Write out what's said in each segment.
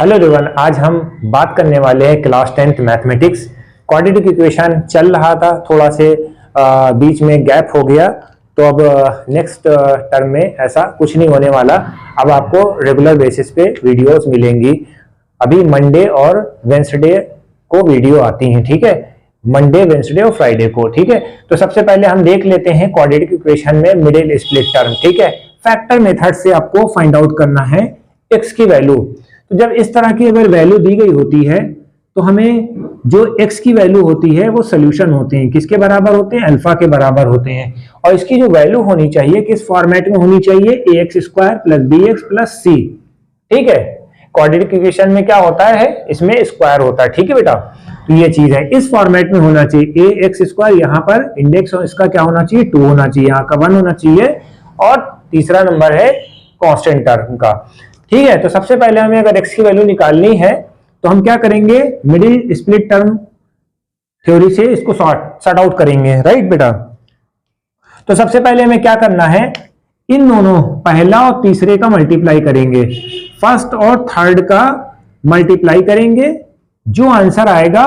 Hello everyone, आज हम बात करने वाले हैं class 10th mathematics. Quadratic equation चल रहा था, थोड़ा से बीच में गैप हो गया, तो अब नेक्स्ट टर्म में ऐसा कुछ नहीं होने वाला। अब आपको रेगुलर बेसिस पे वीडियोस मिलेंगी। अभी मंडे और वेंसडे को वीडियो आती हैं, ठीक है, मंडे, वेंसडे और फ्राइडे को, ठीक है। तो सबसे पहले हम देख लेते हैं क्वाड्रेटिक इक्वेशन में मिडिल स्प्लिट टर्म, ठीक है। फैक्टर मेथड से आपको फाइंड आउट करना है एक्स की वैल्यू। तो जब इस तरह की अगर वैल्यू दी गई होती है तो हमें जो x की वैल्यू होती है वो सोल्यूशन होते हैं, किसके बराबर होते हैं, अल्फा के बराबर होते हैं। और इसकी जो वैल्यू होनी चाहिए किस फॉर्मेट में होनी चाहिए, ax square plus bx plus c, ठीक है। क्वाड्रेटिक इक्वेशन में क्या होता है, इसमें स्क्वायर होता है, ठीक है बेटा। तो ये चीज है, इस फॉर्मेट में होना चाहिए ax स्क्वायर, यहाँ पर इंडेक्स इसका क्या होना चाहिए, 2 होना चाहिए, यहाँ का 1 होना चाहिए, और तीसरा नंबर है कांस्टेंट टर्म का, ठीक है। तो सबसे पहले हमें अगर x की वैल्यू निकालनी है तो हम क्या करेंगे, मिडिल स्प्लिट टर्म थ्योरी से इसको सॉर्ट आउट करेंगे, राइट बेटा। तो सबसे पहले हमें क्या करना है, इन दोनों पहला और तीसरे का मल्टीप्लाई करेंगे, फर्स्ट और थर्ड का मल्टीप्लाई करेंगे, जो आंसर आएगा,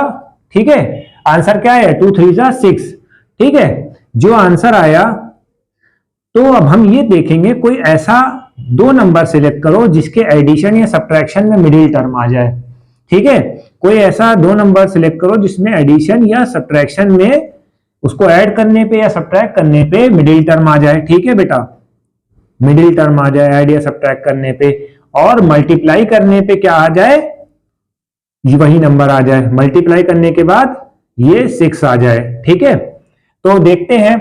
ठीक है। आंसर क्या है, 2 3 जा 6, ठीक है। जो आंसर आया तो अब हम ये देखेंगे कोई ऐसा दो नंबर सिलेक्ट करो जिसके एडिशन या सब्ट्रैक्शन में मिडिल टर्म आ जाए, ठीक है। कोई ऐसा दो नंबर सिलेक्ट करो जिसमें एडिशन या सब्ट्रैक्शन में उसको ऐड करने पे या सब्ट्रैक्ट करने पे मिडिल टर्म आ जाए, ठीक है बेटा। मिडिल टर्म आ जाए ऐड या सब्ट्रैक्ट करने पे, और मल्टीप्लाई करने पे क्या आ जाए, वही नंबर आ जाए। मल्टीप्लाई करने के बाद ये 6 आ जाए, ठीक है। तो देखते हैं,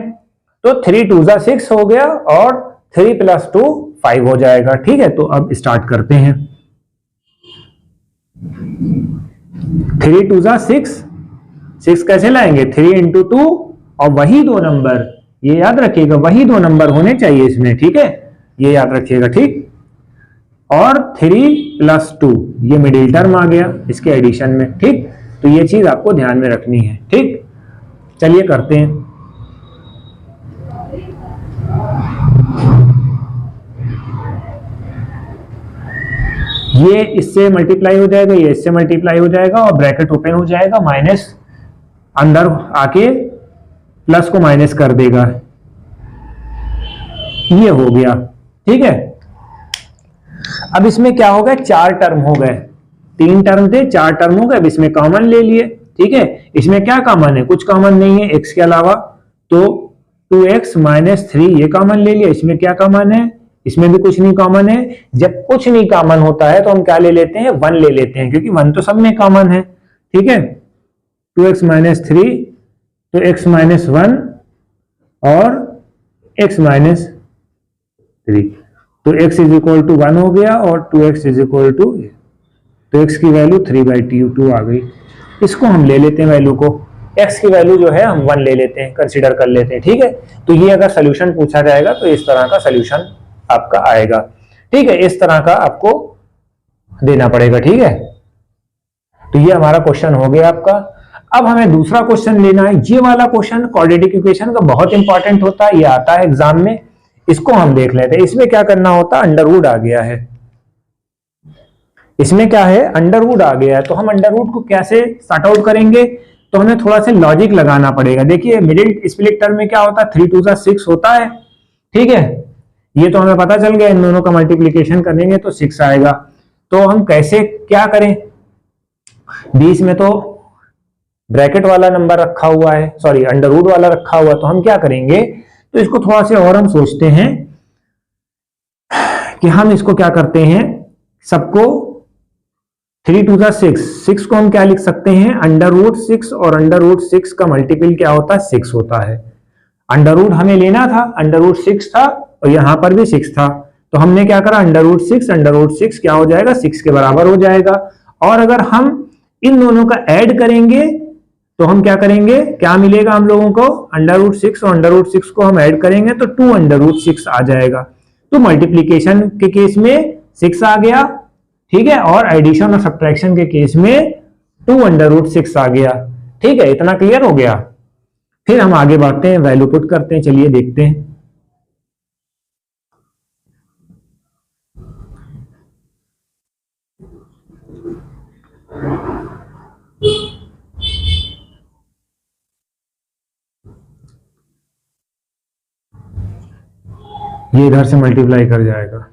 तो 3 2 जा 6 हो गया और 3 प्लस 2 5 हो जाएगा, ठीक है। तो अब स्टार्ट करते हैं। 3 2 जा 6 कैसे लाएंगे, 3 इंटू 2, और वही दो नंबर, ये याद रखिएगा, वही दो नंबर होने चाहिए इसमें, ठीक है, ये याद रखिएगा, ठीक। और 3 प्लस 2 ये मिडिल टर्म आ गया इसके एडिशन में, ठीक। तो ये चीज आपको ध्यान में रखनी है, ठीक। चलिए करते हैं। ये इससे मल्टीप्लाई हो जाएगा, ये इससे मल्टीप्लाई हो जाएगा, और ब्रैकेट ओपन हो जाएगा, माइनस अंदर आके प्लस को माइनस कर देगा, ये हो गया, ठीक है। अब इसमें क्या हो गया, 4 टर्म हो गए, 3 टर्म थे 4 टर्म हो गए, अब इसमें कॉमन ले लिए, ठीक है। इसमें क्या कॉमन है, कुछ कॉमन नहीं है x के अलावा, तो 2x माइनस 3 ये कॉमन ले लिया। इसमें क्या कॉमन है, इसमें भी कुछ नहीं कॉमन है। जब कुछ नहीं कॉमन होता है तो हम क्या ले लेते हैं, 1 ले लेते हैं, क्योंकि 1 तो सब में कॉमन है, ठीक है। 2x माइनस 3 तो x माइनस 1 और x माइनस 3, तो x इज इक्वल टू 1 हो गया, और 2x इज इक्वल टू, तो x की वैल्यू 3/2 आ गई। इसको हम ले लेते हैं वैल्यू को, x की वैल्यू जो है हम 1 ले लेते हैं, कंसीडर कर लेते हैं, ठीक है। तो ये अगर सोल्यूशन पूछा जाएगा तो इस तरह का सोल्यूशन आपका आएगा, ठीक है। इस तरह का आपको देना पड़ेगा, ठीक है। तो ये हमारा क्वेश्चन हो गया आपका। अब हमें दूसरा क्वेश्चन लेना है। ये वाला क्वेश्चन क्वाड्रेटिक इक्वेशन का बहुत इंपॉर्टेंट होता है, ये आता है एग्जाम में, इसको हम देख लेते हैं। इसमें क्या करना होता है, अंडरवुड आ गया है, इसमें क्या है, अंडरवुड आ गया है। तो हम अंडरवुड को कैसे सॉर्ट आउट करेंगे, तो हमें थोड़ा सा लॉजिक लगाना पड़ेगा। देखिए मिडिल स्प्लिट टर्म में क्या होता है, 3 2 जा 6 होता है, ठीक है। ये तो हमें पता चल गया, इन दोनों का मल्टीप्लिकेशन करेंगे तो 6 आएगा। तो हम कैसे क्या करें, बीच में तो ब्रैकेट वाला नंबर रखा हुआ है, सॉरी अंडरवुड वाला रखा हुआ है, तो हम क्या करेंगे, तो इसको थोड़ा से और हम सोचते हैं कि हम इसको क्या करते हैं, सबको 3 2 जा 6 को हम क्या लिख सकते हैं, अंडरवुड 6, और अंडरवुड 6 का मल्टीपल क्या होता है, 6 होता है। अंडरवुड हमें लेना था, अंडरवुड 6 था, और यहां पर भी 6 था, तो हमने क्या करा, अंडरवुड 6 क्या हो जाएगा, 6 के बराबर हो जाएगा। और अगर हम इन दोनों का ऐड करेंगे तो हम क्या करेंगे, क्या मिलेगा हम लोगों को, अंडरवुड 6 और अंडरवुड 6 को हम ऐड करेंगे तो 2 अंडरवुड 6 आ जाएगा। तो मल्टीप्लीकेशन के केस में 6 आ गया, ठीक है, और एडिशन और सब्ट्रैक्शन के केस में 2 अंडरवुड 6 आ गया, ठीक है। इतना क्लियर हो गया। फिर हम आगे बढ़ते हैं, वैल्यू पुट करते हैं, चलिए देखते हैं। ये इधर से मल्टीप्लाई कर जाएगा,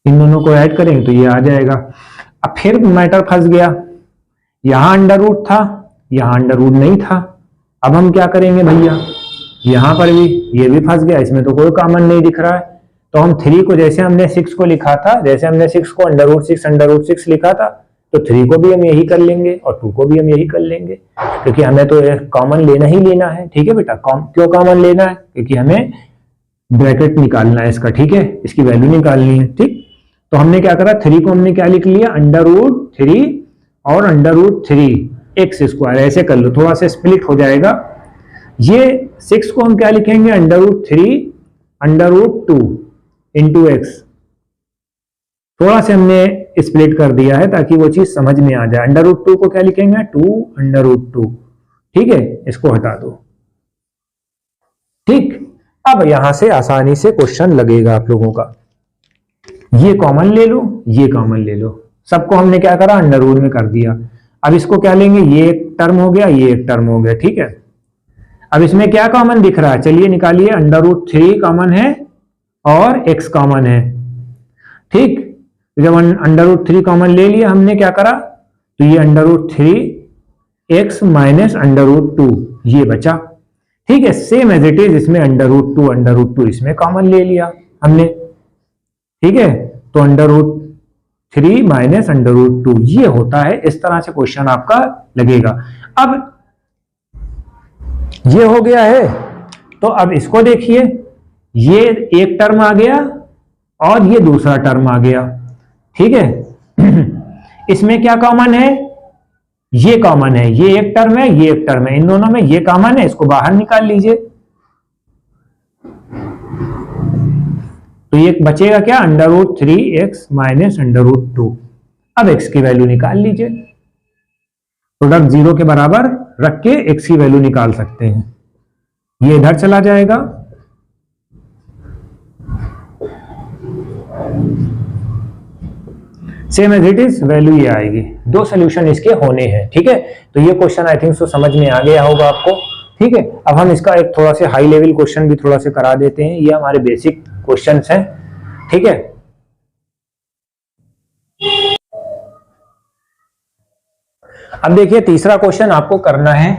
इन दोनों को ऐड करेंगे तो ये आ जाएगा। अब फिर मैटर फंस गया, यहां अंडर रूट था, यहां अंडर रूट नहीं था। अब हम क्या करेंगे भैया, यहां पर भी ये भी फंस गया, इसमें तो कोई कॉमन नहीं दिख रहा है। तो हम 3 को जैसे हमने 6 को लिखा था, जैसे हमने 6 को अंडर रूट 6 लिखा था, तो 3 को भी हम यही कर लेंगे और 2 को भी हम यही कर लेंगे, क्योंकि हमें तो कॉमन लेना ही लेना है। ठीक है बेटा, क्यों कॉमन लेना है? क्योंकि हमें ब्रैकेट निकालना है इसका। ठीक है, इसकी वैल्यू निकालनी है। ठीक, तो हमने क्या करा, 3 को हमने क्या लिख लिया, अंडर रूट 3 और अंडर रूट 3 एक्स स्क्वायर, ऐसे कर लो, थोड़ा सा स्प्लिट हो जाएगा। ये 6 को हम क्या लिखेंगे, under root 3 under root 2 into x. थोड़ा से हमने स्प्लिट कर दिया है ताकि वो चीज समझ में आ जाए। अंडर रूट 2 को क्या लिखेंगे, 2 अंडर रूट 2। ठीक है, इसको हटा दो। ठीक, अब यहां से आसानी से क्वेश्चन लगेगा आप लोगों का। ये कॉमन ले लो, ये कॉमन ले लो, सबको हमने क्या करा, अंडर रूट में कर दिया। अब इसको क्या लेंगे, ये एक टर्म हो गया, ये एक टर्म हो गया। ठीक है, अब इसमें क्या कॉमन दिख रहा है, चलिए निकालिए। अंडर रूट 3 कॉमन है और x कॉमन है। ठीक, जब अंडर रूट 3 कॉमन ले लिया हमने, क्या करा, तो ये under root 3 x minus under root 2 ये बचा। ठीक है, सेम एज इट इज इसमें अंडर रूट 2 इसमें कॉमन ले लिया हमने। ठीक है, तो under root 3 minus under root 2 ये होता है। इस तरह से क्वेश्चन आपका लगेगा। अब ये हो गया है, तो अब इसको देखिए, ये एक टर्म आ गया और ये दूसरा टर्म आ गया। ठीक है, इसमें क्या कॉमन है, ये कॉमन है, ये एक टर्म है, ये एक टर्म है, इन दोनों में ये कॉमन है, इसको बाहर निकाल लीजिए। तो ये बचेगा क्या, under root 3 x minus under root 2। अब x की वैल्यू निकाल लीजिए, प्रोडक्ट 0 के बराबर रख के x की वैल्यू निकाल सकते हैं। ये इधर चला जाएगा, same as it is value ये आएगी। 2 सोल्यूशन इसके होने हैं। ठीक है, तो ये क्वेश्चन आई थिंक सो समझ में आ गया होगा आपको। ठीक है, अब हम इसका एक थोड़ा से हाई लेवल क्वेश्चन भी थोड़ा से करा देते हैं। ये हमारे बेसिक क्वेश्चंस हैं। ठीक है, अब देखिए तीसरा क्वेश्चन आपको करना है।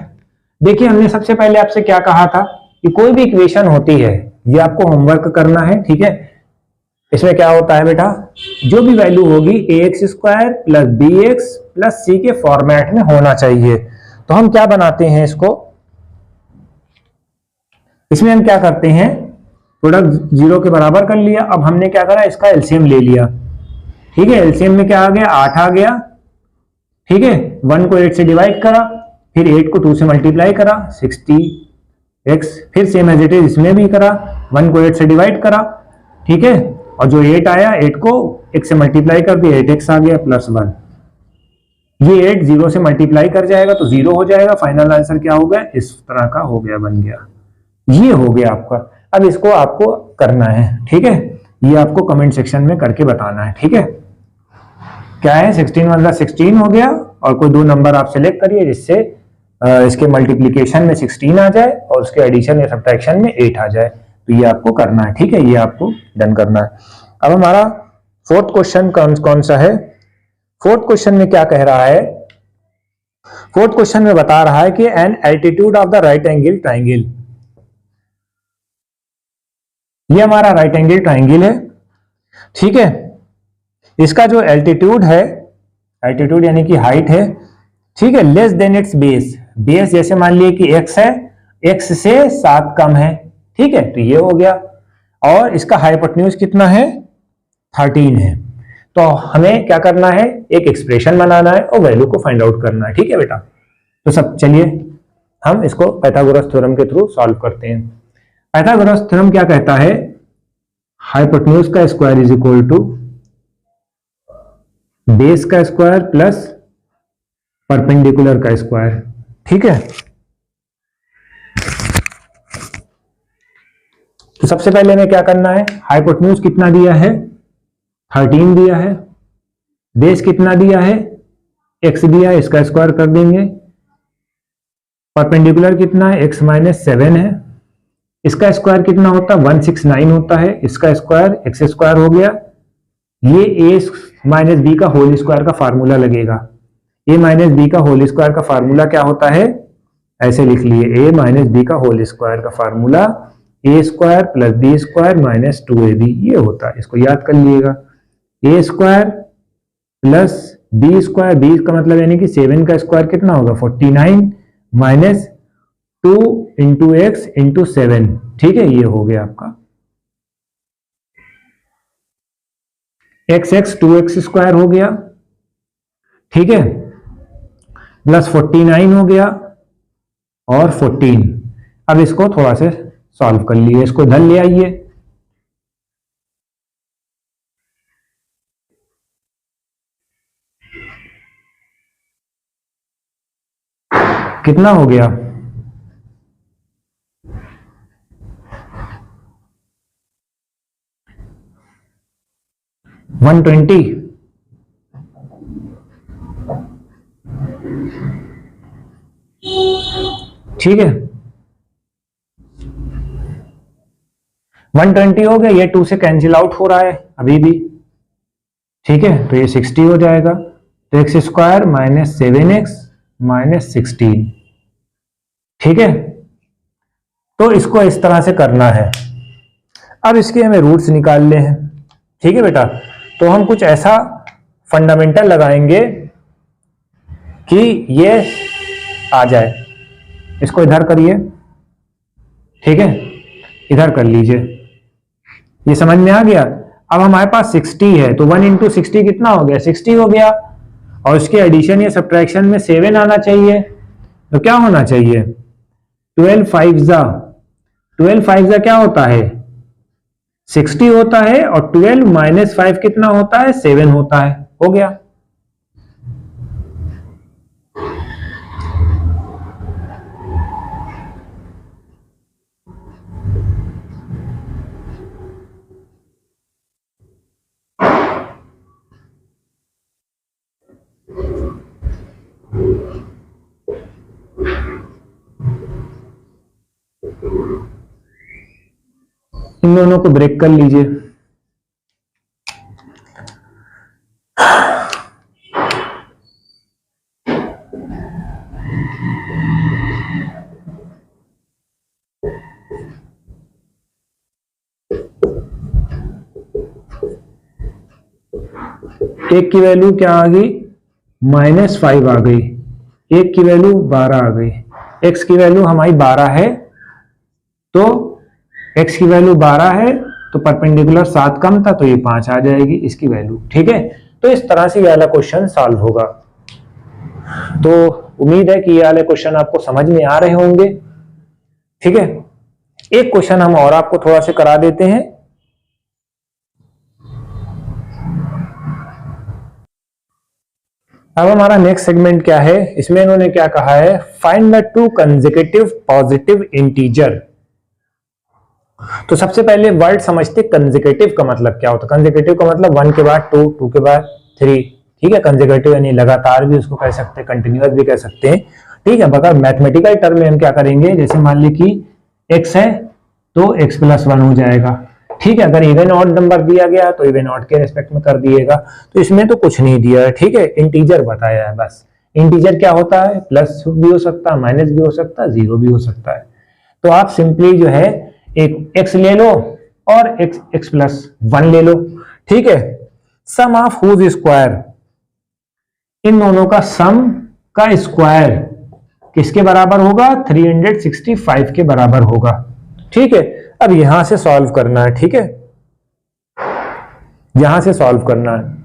देखिए हमने सबसे पहले आपसे क्या कहा था कि कोई भी इक्वेशन होती है, ये आपको होमवर्क करना है। ठीक है, इसमें क्या होता है बेटा, जो भी वैल्यू होगी ax² plus bx plus c के फॉर्मेट में होना चाहिए। तो हम क्या बनाते हैं इसको, इसमें हम क्या करते हैं, प्रोडक्ट 0 के बराबर कर लिया। अब हमने क्या करा, इसका एलसीएम ले लिया। ठीक है, एलसीएम में क्या आ गया, 8 आ गया। ठीक है, 1 को 8 से डिवाइड करा, फिर 8 को 2 से मल्टीप्लाई करा, 60x। फिर सेम एज इट इज इसमें भी करा, 1 को 8 से डिवाइड करा। ठीक है, और जो 8 आया, 8 को x से मल्टीप्लाई कर दिया, 8x आ गया प्लस 1। ये 8 0 से मल्टीप्लाई कर जाएगा तो 0 हो जाएगा। फाइनल आंसर क्या हो गया, इस तरह का हो गया, बन गया। ये हो गया आपका। अब इसको आपको करना है। ठीक है, ये आपको कमेंट सेक्शन में करके बताना है। ठीक है, क्या है, 16 मतलब 16 हो गया, और कोई 2 नंबर आप सिलेक्ट करिए जिससे इसके मल्टीप्लीकेशन में 16 आ जाए और उसके एडिशन या सब्ट्रैक्शन में 8 आ जाए। तो ये आपको करना है। ठीक है, ये आपको डन करना है। अब हमारा 4th क्वेश्चन कौन सा है, 4th क्वेश्चन में क्या कह रहा है, 4th क्वेश्चन में बता रहा है कि an altitude of the right angle triangle. ये हमारा राइट एंगल ट्राइंगल है। ठीक है, इसका जो एल्टीट्यूड है, एल्टीट्यूड यानी कि हाइट है, ठीक है, less than it's base. Base जैसे मान लिए कि x है, x से 7 कम है। ठीक है, तो ये हो गया। और इसका हाइपोटेन्यूज कितना है, 13 है। तो हमें क्या करना है, एक एक्सप्रेशन बनाना है और वैल्यू को फाइंड आउट करना है। ठीक है बेटा, तो सब चलिए हम इसको पाइथागोरस थ्योरम के थ्रू सॉल्व करते हैं। पाइथागोरस थ्योरम क्या कहता है, हाइपोटेन्यूज का square is equal to base का स्क्वायर प्लस परपेंडिकुलर का स्क्वायर। ठीक है, तो सबसे पहले हमें क्या करना है, हाइपोटेन्यूज कितना दिया है, 13 दिया है, बेस कितना दिया है, x दिया है, इसका स्क्वायर कर देंगे, परपेंडिकुलर कितना है, x माइनस 7 है, इसका स्क्वायर कितना होता है 169 होता है, इसका स्क्वायर एक्स स्क्वायर हो गया। ये ए माइनस बी का होल स्क्वायर का फार्मूला लगेगा। ए माइनस बी का होल स्क्वायर का फार्मूला क्या होता है, ऐसे लिख लिए, ए माइनस बी का होल स्क्वायर का formula A square plus B square minus 2ab ये होता है, इसको याद कर लीजिएगा। A square plus B square, B का मतलब यानी कि 7 का स्क्वायर कितना होगा 49 माइनस 2 इंटू एक्स इंटू 7, ठीक है, ये हो गया आपका एक्स एक्स 2x स्क्वायर हो गया, ठीक है, प्लस 49 हो गया और 14। अब इसको थोड़ा से सॉल्व कर लिए, इसको इधर ले आइए, कितना हो गया 120, ठीक है 120 हो गया, ये 2 से कैंसिल आउट हो रहा है अभी भी, ठीक है, तो ये 60 हो जाएगा। तो x square minus 7x minus 16, ठीक है, तो इसको इस तरह से करना है। अब इसके हमें रूट्स निकालने हैं, ठीक है बेटा। तो हम कुछ ऐसा फंडामेंटल लगाएंगे कि ये आ जाए, इसको इधर करिए, ठीक है, इधर कर लीजिए, ये समझ में आ गया। अब हमारे पास 60 है, तो 1 इंटू 60 कितना हो गया 60 हो गया, और इसके एडिशन या सब्ट्रैक्शन में 7 आना चाहिए, तो क्या होना चाहिए 12 5 जा क्या होता है 60 होता है, और 12 माइनस 5 कितना होता है 7 होता है, हो गया। इन दोनों को ब्रेक कर लीजिए, एक की वैल्यू क्या आ गई -5 आ गई, एक की वैल्यू 12 आ गई, x की वैल्यू हमारी 12 है, तो x की वैल्यू 12 है तो परपेंडिकुलर 7 कम था तो ये 5 आ जाएगी इसकी वैल्यू, ठीक है। तो इस तरह से ये वाला क्वेश्चन सॉल्व होगा। तो उम्मीद है कि ये वाले क्वेश्चन आपको समझ में आ रहे होंगे, ठीक है। एक क्वेश्चन हम और आपको थोड़ा से करा देते हैं। अब हमारा नेक्स्ट सेगमेंट क्या है, इसमें इन्होंने क्या कहा है, find the 2 consecutive positive integer. तो सबसे पहले वर्ड समझते कंसेक्यूटिव का मतलब क्या होता है। कंसेक्यूटिव का मतलब 1 के बाद 2, 2 के बाद 3, ठीक है। कंसेक्यूटिव यानी लगातार भी उसको कह सकते हैं, कंटिन्यूअस भी कह सकते हैं, ठीक है। मगर मैथमेटिकल टर्म में हम क्या करेंगे, जैसे मान ली कि x है तो x + 1 हो जाएगा, ठीक है। अगर इवन ऑड नंबर दिया गया तो इवन ऑड के रिस्पेक्ट में कर दिएगा। तो इसमें तो कुछ नहीं दिया है, ठीक है, इंटीजर बताया है बस। इंटीजर क्या होता है, प्लस भी हो सकता है, माइनस भी हो सकता है, 0 भी हो सकता है। तो आप सिंपली जो है एक x ले लो और x + 1 ले लो, ठीक है। सम ऑफ हुज स्क्वायर, इन दोनों का सम का स्क्वायर किसके बराबर होगा 365 के बराबर होगा, ठीक है। अब यहां से सॉल्व करना है, ठीक है, यहां से सॉल्व करना है।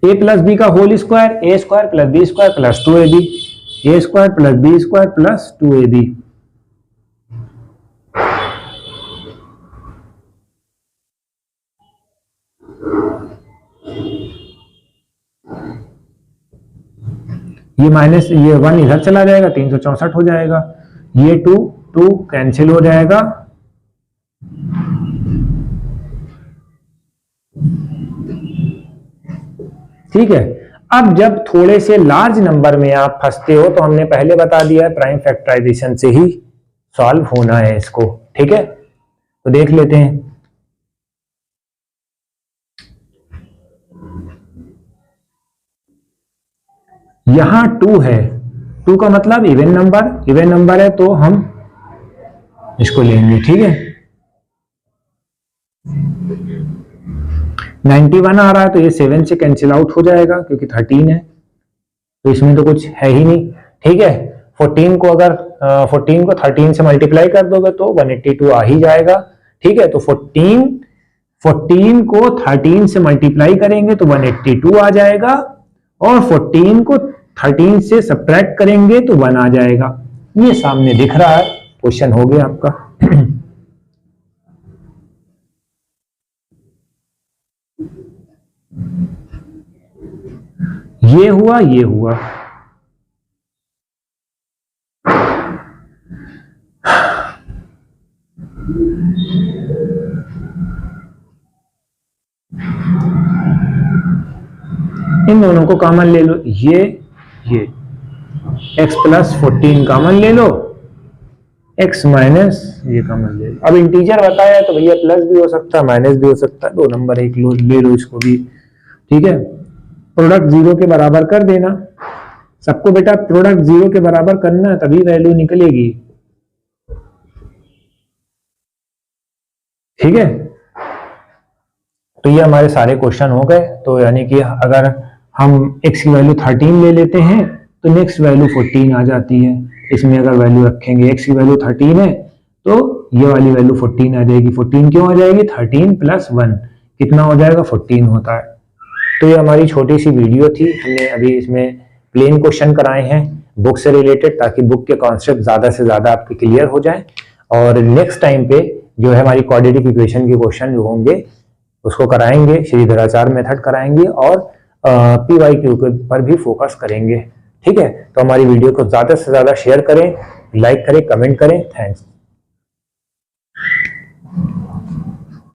a + b का whole square, a² + b² + 2ab, a² + b² + 2ab। ये माइनस ये 1 इधर चला जाएगा, 364 हो जाएगा, ये 2 कैंसिल हो जाएगा, ठीक है। अब जब थोड़े से लार्ज नंबर में आप फंसते हो तो हमने पहले बता दिया है प्राइम फैक्टराइजेशन से ही सॉल्व होना है इसको, ठीक है। तो देख लेते हैं। यहां 2 है, 2 का मतलब इवन नंबर है तो हम इसको लेंगे, ठीक है। 91 आ रहा है तो ये 7 से कैंसिल आउट हो जाएगा क्योंकि 13 है, तो इसमें तो कुछ है ही नहीं, ठीक है। 14 को अगर 14 को 13 से मल्टीप्लाई कर दोगे तो 182 आ ही जाएगा, ठीक है। तो 14 को 13 से मल्टीप्लाई करेंगे तो 182 आ जाएगा, और 14 को 13 से सब्ट्रैक्ट करेंगे तो 1 आ जाएगा। ये सामने दिख रहा है, क्वेश्चन हो गया आपका। ये हुआ, ये हुआ। इन दोनों को कॉमन ले लो, ये x प्लस 14 कॉमन ले लो, x माइनस ये कॉमन ले लो। अब इंटीजर बताया तो भैया प्लस भी हो सकता है माइनस भी हो सकता है, 2 नंबर एक ले लो इसको भी, ठीक है। प्रोडक्ट 0 के बराबर कर देना सबको बेटा, प्रोडक्ट 0 के बराबर करना है तभी वैल्यू निकलेगी, ठीक है। तो ये हमारे सारे क्वेश्चन हो गए। तो यानी कि अगर हम x की वैल्यू 13 ले लेते हैं तो नेक्स्ट वैल्यू 14 आ जाती है। इसमें अगर वैल्यू रखेंगे x की वैल्यू 13 है तो ये वाली वैल्यू 14 आ जाएगी। 14 क्यों आ जाएगी? 13 प्लस 1 कितना हो जाएगा? 14 होता है। तो ये हमारी छोटी सी वीडियो थी, हमने अभी इसमें प्लेन क्वेश्चन कराए हैं बुक से रिलेटेड, ताकि बुक के कॉन्सेप्ट ज्यादा से ज्यादा आपके क्लियर हो जाए। और नेक्स्ट टाइम पे जो है हमारी क्वाड्रेटिक इक्वेशन के क्वेश्चन जो होंगे उसको कराएंगे, श्रीधराचार्य मेथड कराएंगे और PYQ पर भी फोकस करेंगे, ठीक है। तो हमारी वीडियो को ज्यादा से ज्यादा शेयर करें, लाइक करें, कमेंट करें। थैंक्स।